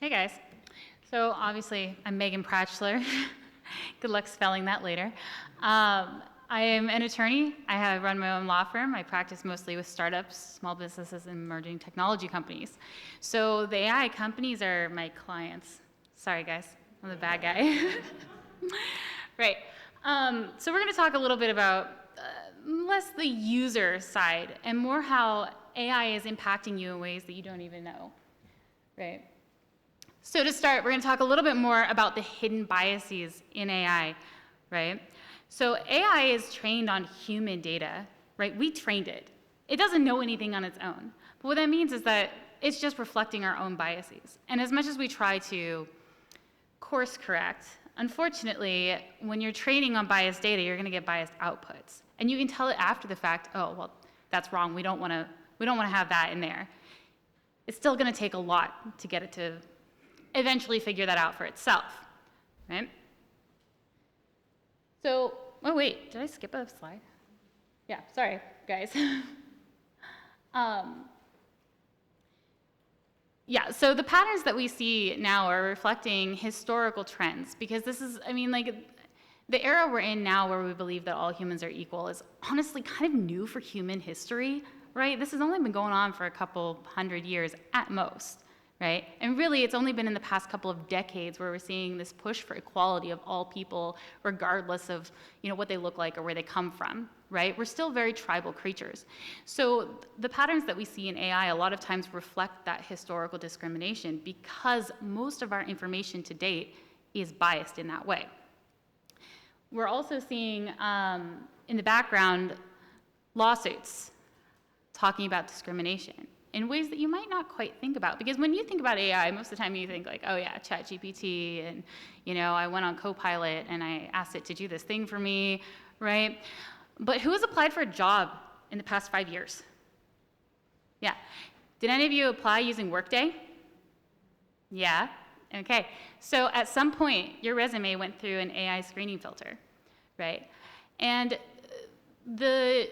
Hey guys. So obviously I'm Meghan Pratschler. Good luck spelling that later. I am an attorney. I run my own law firm. I practice mostly with startups, small businesses, and emerging technology companies. So the AI companies are my clients. Sorry guys, I'm the bad guy. Right. So we're going to talk a little bit about less the user side and more how AI is impacting you in ways that you don't even know. Right. So to start, we're going to talk a little bit more about the hidden biases in AI, right? So AI is trained on human data, right? We trained it. It doesn't know anything on its own. But what that means is that it's just reflecting our own biases. And as much as we try to course correct, unfortunately, when you're training on biased data, you're going to get biased outputs. And you can tell it after the fact, oh, well, that's wrong. We don't want to have that in there. It's still going to take a lot to get it to eventually figure that out for itself, right? So, oh wait, did I skip a slide? Yeah, sorry, guys. Yeah, so the patterns that we see now are reflecting historical trends, because this is, the era we're in now where we believe that all humans are equal is honestly kind of new for human history, right? This has only been going on for a couple hundred years at most. Right? And really, it's only been in the past couple of decades where we're seeing this push for equality of all people, regardless of what they look like or where they come from. Right? We're still very tribal creatures. So the patterns that we see in AI a lot of times reflect that historical discrimination because most of our information to date is biased in that way. We're also seeing in the background lawsuits talking about discrimination in ways that you might not quite think about. Because when you think about AI, most of the time you think like, oh yeah, ChatGPT, and I went on Copilot and I asked it to do this thing for me, right? But who has applied for a job in the past 5 years? Yeah. Did any of you apply using Workday? Yeah? Okay. So at some point, your resume went through an AI screening filter, right? And the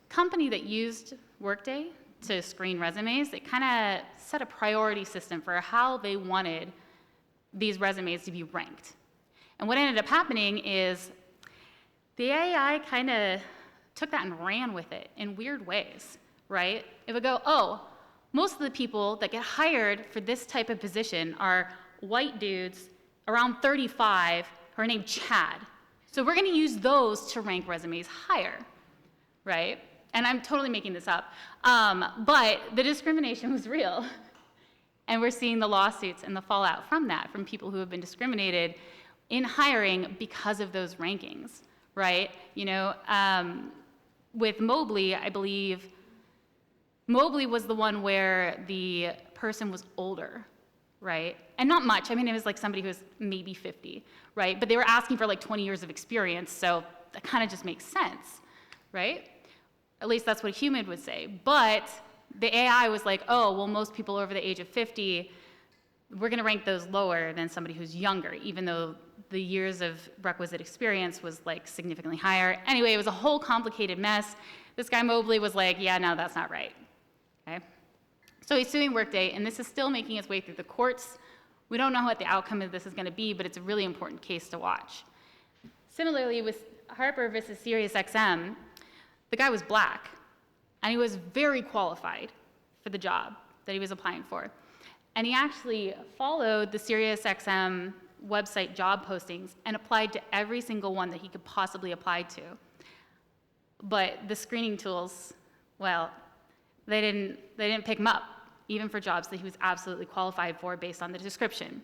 company that used Workday to screen resumes, it kind of set a priority system for how they wanted these resumes to be ranked. And what ended up happening is the AI kind of took that and ran with it in weird ways, right? It would go, oh, most of the people that get hired for this type of position are white dudes around 35 who are named Chad. So we're going to use those to rank resumes higher, right? And I'm totally making this up, but the discrimination was real. And we're seeing the lawsuits and the fallout from that, from people who have been discriminated in hiring because of those rankings, right? With Mobley, I believe, Mobley was the one where the person was older, right? And not much. It was like somebody who was maybe 50, right? But they were asking for like 20 years of experience, so that kind of just makes sense, right? At least that's what a human would say. But the AI was like, oh, well, most people over the age of 50, we're going to rank those lower than somebody who's younger, even though the years of requisite experience was like significantly higher. Anyway, it was a whole complicated mess. This guy Mobley was like, yeah, no, that's not right. Okay? So he's suing Workday, and this is still making its way through the courts. We don't know what the outcome of this is going to be, but it's a really important case to watch. Similarly, with Harper versus SiriusXM, the guy was black, and he was very qualified for the job that he was applying for. And he actually followed the SiriusXM website job postings and applied to every single one that he could possibly apply to. But the screening tools, well, they didn't pick him up, even for jobs that he was absolutely qualified for based on the description.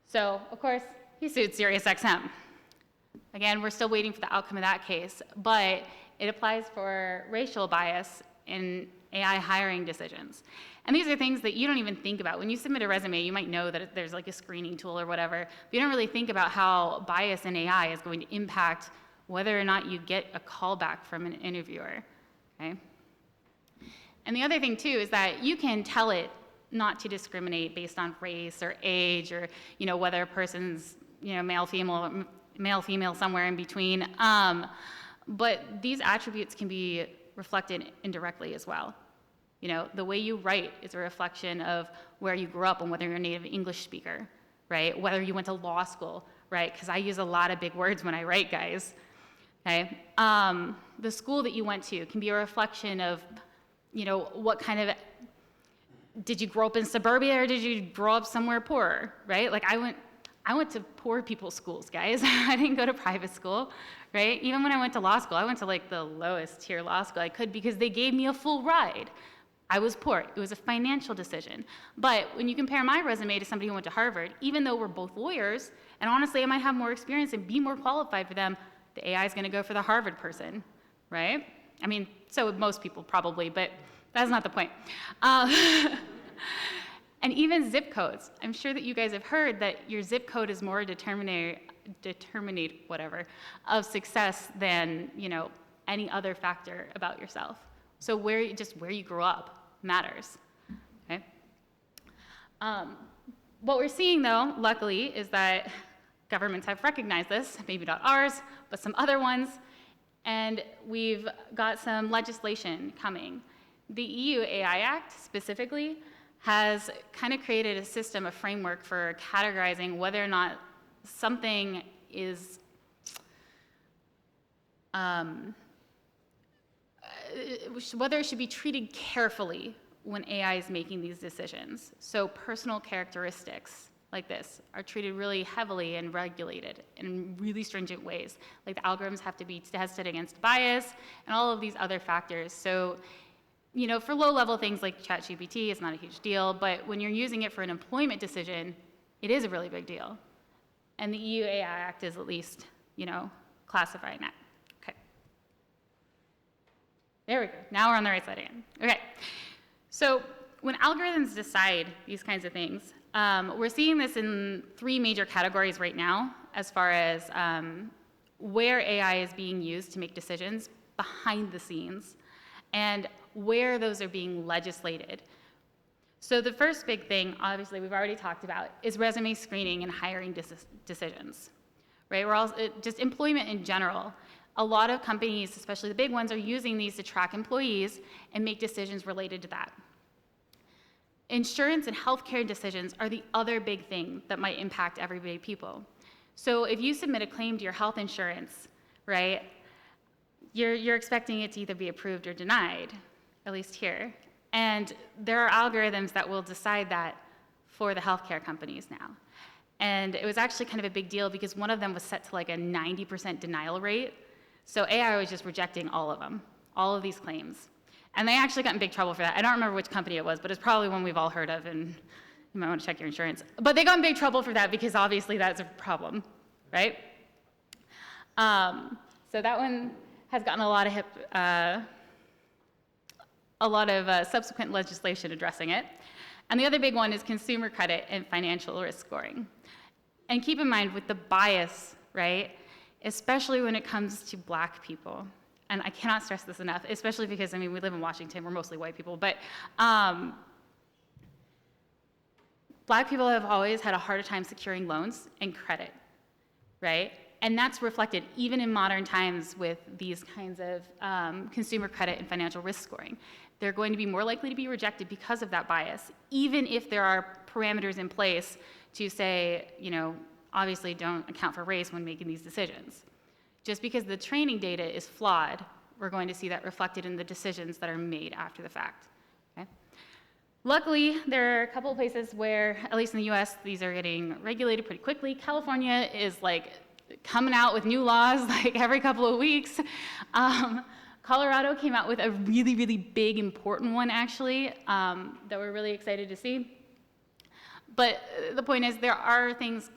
So, of course, he sued SiriusXM. Again, we're still waiting for the outcome of that case, but it applies for racial bias in AI hiring decisions. And these are things that you don't even think about. When you submit a resume, you might know that there's like a screening tool or whatever, but you don't really think about how bias in AI is going to impact whether or not you get a callback from an interviewer, okay? And the other thing too is that you can tell it not to discriminate based on race or age or whether a person's male, female, somewhere in between. But these attributes can be reflected indirectly as well, You know, the way you write is a reflection of where you grew up and whether you're a native English speaker, right? Whether you went to law school, right? Because I use a lot of big words when I write, guys. Okay? The school that you went to can be a reflection of, you know, what kind of, did you grow up in suburbia or did you grow up somewhere poorer, right? Like I went to poor people's schools, guys. I didn't go to private school, right? Even when I went to law school, I went to like the lowest tier law school I could because they gave me a full ride. I was poor. It was a financial decision. But when you compare my resume to somebody who went to Harvard, even though we're both lawyers, and honestly I might have more experience and be more qualified for them, the AI is going to go for the Harvard person, right? I mean, so would most people probably, but that's not the point. And even zip codes. I'm sure that you guys have heard that your zip code is more determinate whatever of success than, you know, any other factor about yourself. So where you grew up matters. Okay. What we're seeing though, luckily, is that governments have recognized this, maybe not ours, but some other ones, and we've got some legislation coming. The EU AI Act specifically has kind of created a system, a framework for categorizing whether or not something is whether it should be treated carefully when AI is making these decisions. So personal characteristics like this are treated really heavily and regulated in really stringent ways. Like the algorithms have to be tested against bias and all of these other factors. So, you know, for low-level things like ChatGPT, it's not a huge deal, but when you're using it for an employment decision, it is a really big deal. And the EU AI Act is at least, you know, classifying that. Okay. There we go. Now we're on the right side again. Okay. So when algorithms decide these kinds of things, we're seeing this in three major categories right now as far as where AI is being used to make decisions behind the scenes and where those are being legislated. So the first big thing, obviously, we've already talked about, is resume screening and hiring decisions, right? We're also, just employment in general. A lot of companies, especially the big ones, are using these to track employees and make decisions related to that. Insurance and healthcare decisions are the other big thing that might impact everyday people. So if you submit a claim to your health insurance, right, you're expecting it to either be approved or denied, at least here. And there are algorithms that will decide that for the healthcare companies now. And it was actually kind of a big deal because one of them was set to like a 90% denial rate. So AI was just rejecting all of them, all of these claims. And they actually got in big trouble for that. I don't remember which company it was, but it's probably one we've all heard of, and you might want to check your insurance. But they got in big trouble for that because obviously that's a problem, right? So that one has gotten a lot of subsequent legislation addressing it. And the other big one is consumer credit and financial risk scoring. And keep in mind with the bias, right, especially when it comes to Black people, and I cannot stress this enough, especially because, I mean, we live in Washington, we're mostly white people, but Black people have always had a harder time securing loans and credit, right? And that's reflected even in modern times with these kinds of consumer credit and financial risk scoring. They're going to be more likely to be rejected because of that bias, even if there are parameters in place to say, you know, obviously don't account for race when making these decisions. Just because the training data is flawed, we're going to see that reflected in the decisions that are made after the fact. Okay? Luckily, there are a couple of places where, at least in the US, these are getting regulated pretty quickly. California is like coming out with new laws like every couple of weeks. Colorado came out with a really, really big, important one, actually, that we're really excited to see. But the point is, there are things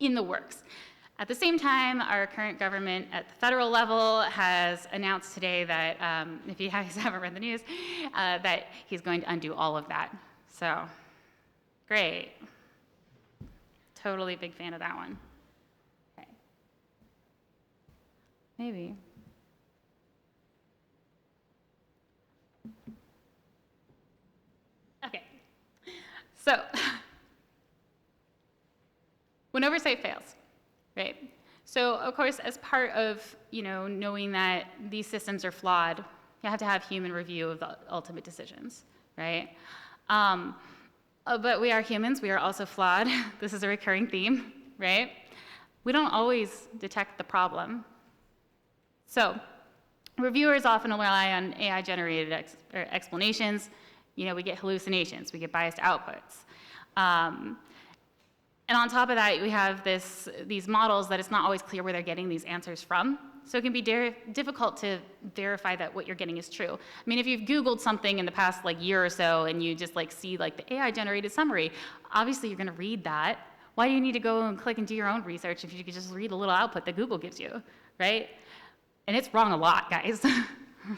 in the works. At the same time, our current government at the federal level has announced today that, if you guys haven't read the news, that he's going to undo all of that. So, great. Totally big fan of that one. Okay. Maybe. Okay. So, when oversight fails, right? So, of course, as part of, you know, knowing that these systems are flawed, you have to have human review of the ultimate decisions, right? But we are humans, we are also flawed. This is a recurring theme, right? We don't always detect the problem. So reviewers often rely on AI-generated explanations. You know, we get hallucinations, we get biased outputs. And on top of that, we have these models that it's not always clear where they're getting these answers from. So it can be difficult to verify that what you're getting is true. I mean, if you've Googled something in the past year or so and you just see the AI generated summary, obviously you're gonna read that. Why do you need to go and click and do your own research if you could just read a little output that Google gives you, right? And it's wrong a lot, guys,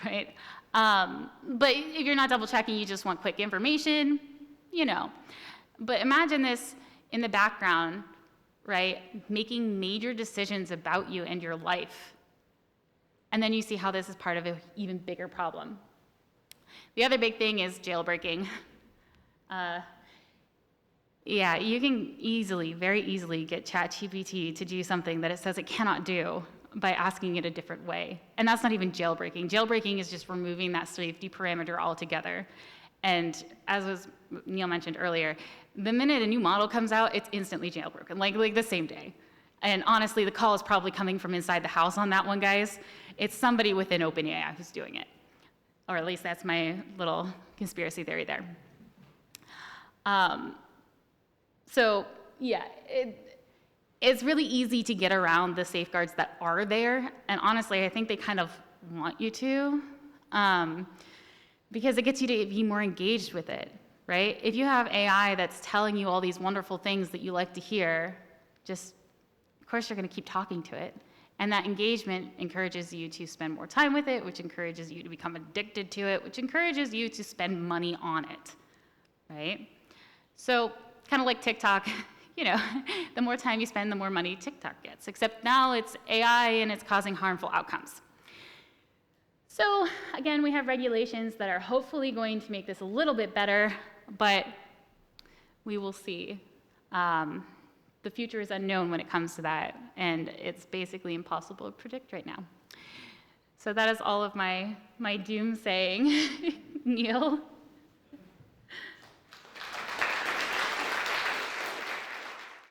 right? But if you're not double checking, you just want quick information, you know. But imagine this in the background, right? Making major decisions about you and your life. And then you see how this is part of an even bigger problem. The other big thing is jailbreaking. Yeah, you can very easily get ChatGPT to do something that it says it cannot do by asking it a different way. And that's not even jailbreaking. Jailbreaking is just removing that safety parameter altogether. And as Neil mentioned earlier, the minute a new model comes out, it's instantly jailbroken, like the same day. And honestly, the call is probably coming from inside the house on that one, guys. It's somebody within OpenAI who's doing it. Or at least that's my little conspiracy theory there. So yeah, it's really easy to get around the safeguards that are there. And honestly, I think they kind of want you to, because it gets you to be more engaged with it, right? If you have AI that's telling you all these wonderful things that you like to hear, of course you're gonna keep talking to it. And that engagement encourages you to spend more time with it, which encourages you to become addicted to it, which encourages you to spend money on it, right? So kind of like TikTok, you know, the more time you spend, the more money TikTok gets, except now it's AI and it's causing harmful outcomes. So again, we have regulations that are hopefully going to make this a little bit better, but we will see. The future is unknown when it comes to that, and it's basically impossible to predict right now. So that is all of my doom saying. Neil?